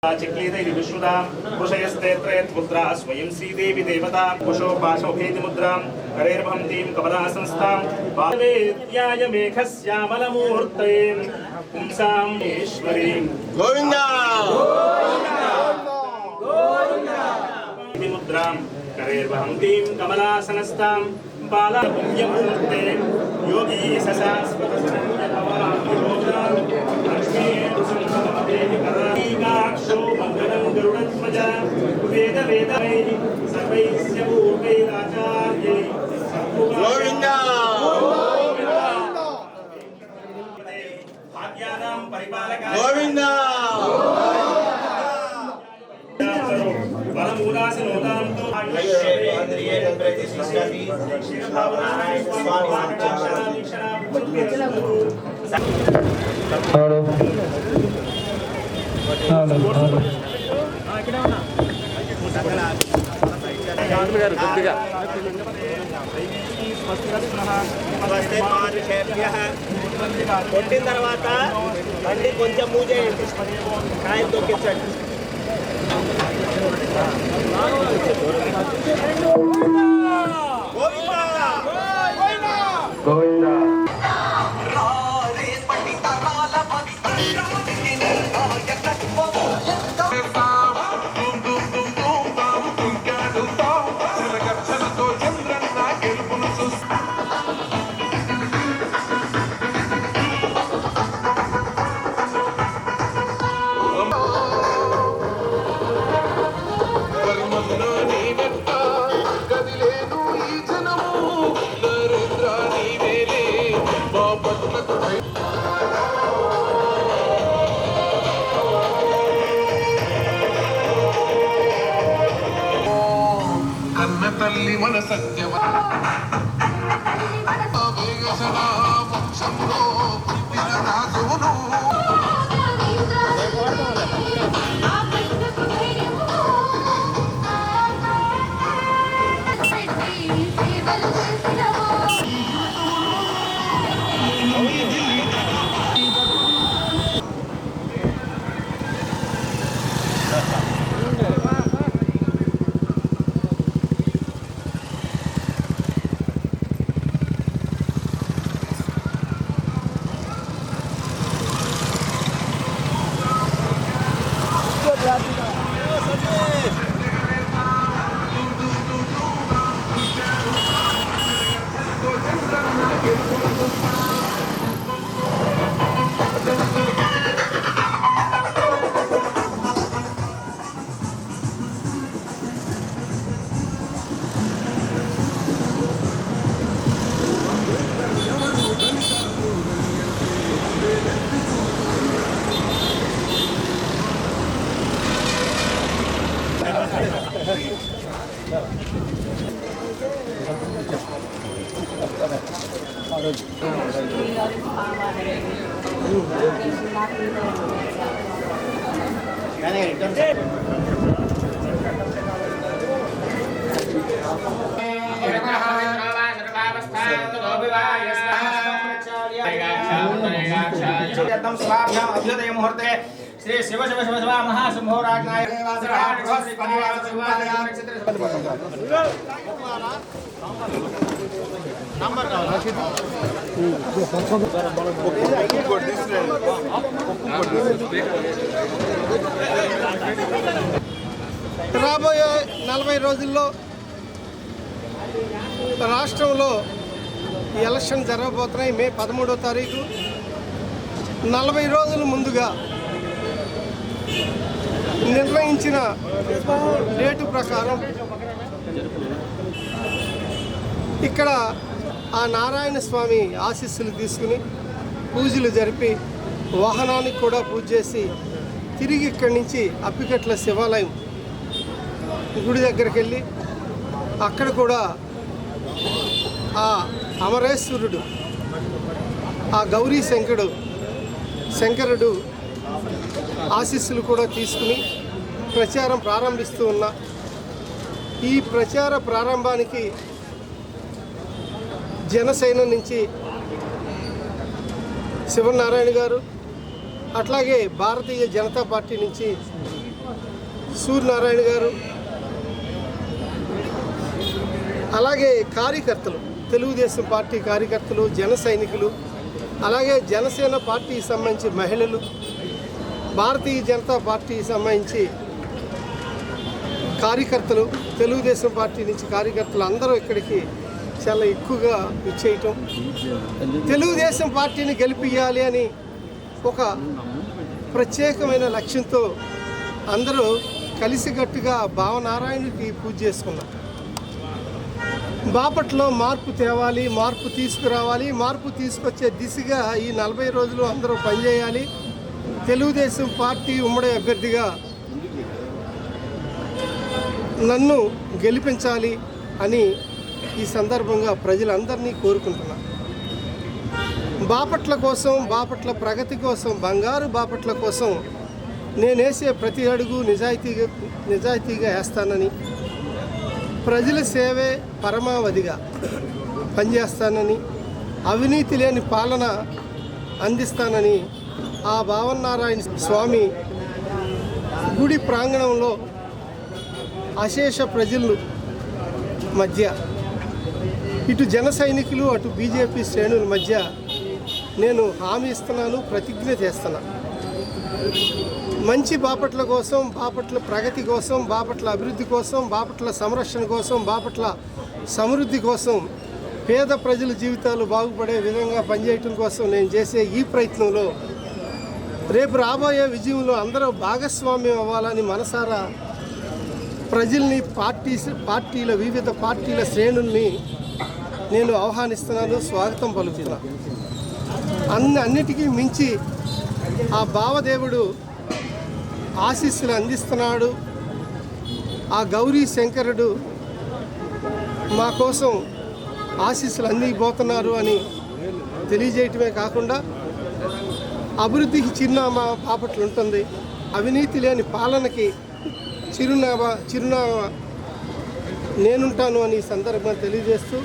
चिक्लीदैः विश्रुतां पुरुषयस्तेत्रयत् मुद्रा स्वयं श्रीदेवी देवता कुशोपाशोभेति मुद्रां करेर्भन्तीं कमलासंस्थां वावेद्याय मेघश्यामलमूर्तये पुंसां ईश्वरीं गोविन्दा मुद्रां करेर्भन्तीं कमलासनस्थां बालापुण्यमूर्ते योगी लक्ष्मीकाक्षो मङ्गलं गरुडध्वज वेद वेदैः सर्वैस्य पूर्वैराचार्यै भाग्यानां परिपालकाय गोविन्दा కొట్టిన తర్వాత బండి కొంచెం మూవ్ చేయండి, కాయం తొక్కించండి. తల్లి మన సత్యమ వంశంలో రాజును अभ्युदय मुहूर्ते श्री शिव शिव शिव शिव महाशंभो राजनाय రాబోయే 40 రోజుల్లో రాష్ట్రంలో ఎలక్షన్ జరగబోతున్నాయి. మే 13వ తారీఖు 40 రోజుల ముందుగా నిర్ణయించిన డేటు ప్రకారం ఇక్కడ ఆ నారాయణ స్వామి ఆశీస్సులు తీసుకుని పూజలు జరిపి వాహనానికి కూడా పూజ చేసి తిరిగి ఇక్కడి నుంచి అప్పికట్ల శివాలయం గుడి దగ్గరికి వెళ్ళి అక్కడ కూడా ఆ అమరేశ్వరుడు ఆ గౌరీ శంకరుడు ఆశీస్సులు కూడా తీసుకుని ప్రచారం ప్రారంభిస్తూ ఉన్నా. ఈ ప్రచార ప్రారంభానికి జనసేన నుంచి శివనారాయణ గారు, అట్లాగే భారతీయ జనతా పార్టీ నుంచి సూర్యనారాయణ గారు, అలాగే కార్యకర్తలు, తెలుగుదేశం పార్టీ కార్యకర్తలు, జన సైనికులు, అలాగే జనసేన పార్టీకి సంబంధించి మహిళలు, భారతీయ జనతా పార్టీకి సంబంధించి కార్యకర్తలు, తెలుగుదేశం పార్టీ నుంచి కార్యకర్తలు అందరూ ఇక్కడికి చాలా ఎక్కువగా ఇచ్చేయటం, తెలుగుదేశం పార్టీని గెలిపియాలి అని ఒక ప్రత్యేకమైన లక్ష్యంతో అందరూ కలిసికట్టుగా భావనారాయణుడికి పూజ చేసుకున్నాం. బాపట్లో మార్పు తేవాలి, మార్పు తీసుకురావాలి, మార్పు తీసుకొచ్చే దిశగా ఈ 40 రోజులు అందరూ పనిచేయాలి. తెలుగుదేశం పార్టీ ఉమ్మడి అభ్యర్థిగా నన్ను గెలిపించాలి అని ఈ సందర్భంగా ప్రజలందరినీ కోరుకుంటున్నా. బాపట్ల కోసం, బాపట్ల ప్రగతి కోసం, బంగారు బాపట్ల కోసం నేను వేసే ప్రతి అడుగు నిజాయితీగా వేస్తానని, ప్రజల సేవే పరమావధిగా పనిచేస్తానని, అవినీతి లేని పాలన అందిస్తానని ఆ భావనారాయణ స్వామి గుడి ప్రాంగణంలో అశేష ప్రజల మధ్య, ఇటు జన సైనికులు అటు బీజేపీ శ్రేణుల మధ్య నేను హామీ ఇస్తున్నాను, ప్రతిజ్ఞ చేస్తున్నా. మంచి బాపట్ల కోసం, బాపట్ల ప్రగతి కోసం, బాపట్ల అభివృద్ధి కోసం, బాపట్ల సంరక్షణ కోసం, బాపట్ల సమృద్ధి కోసం, పేద ప్రజల జీవితాలు బాగుపడే విధంగా పనిచేయటం కోసం నేను చేసే ఈ ప్రయత్నంలో రేపు రాబోయే విజయంలో అందరూ భాగస్వామ్యం అవ్వాలని మనసారా ప్రజల్ని, వివిధ పార్టీల శ్రేణుల్ని నేను ఆహ్వానిస్తున్నాను, స్వాగతం పలుకుతున్నా. అన్నిటికీ మించి ఆ భావదేవుడు ఆశీస్సులు అందిస్తున్నాడు. ఆ గౌరీ శంకరుడు మా కోసం ఆశీస్సులు అందిపోతున్నారు అని తెలియజేయటమే కాకుండా అభివృద్ధికి చిరునామా బాపట్ల ఉంటుంది, అవినీతి లేని పాలనకి చిరునామా నేనుంటాను అని ఈ సందర్భంగా తెలియజేస్తూ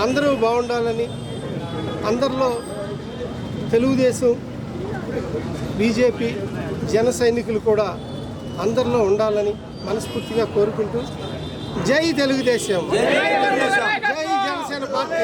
అందరూ బాగుండాలని, అందరిలో తెలుగుదేశం, బీజేపీ, జన సైనికులు కూడా అందరిలో ఉండాలని మనస్ఫూర్తిగా కోరుకుంటూ జై తెలుగుదేశం, జై జనసేన పార్టీ.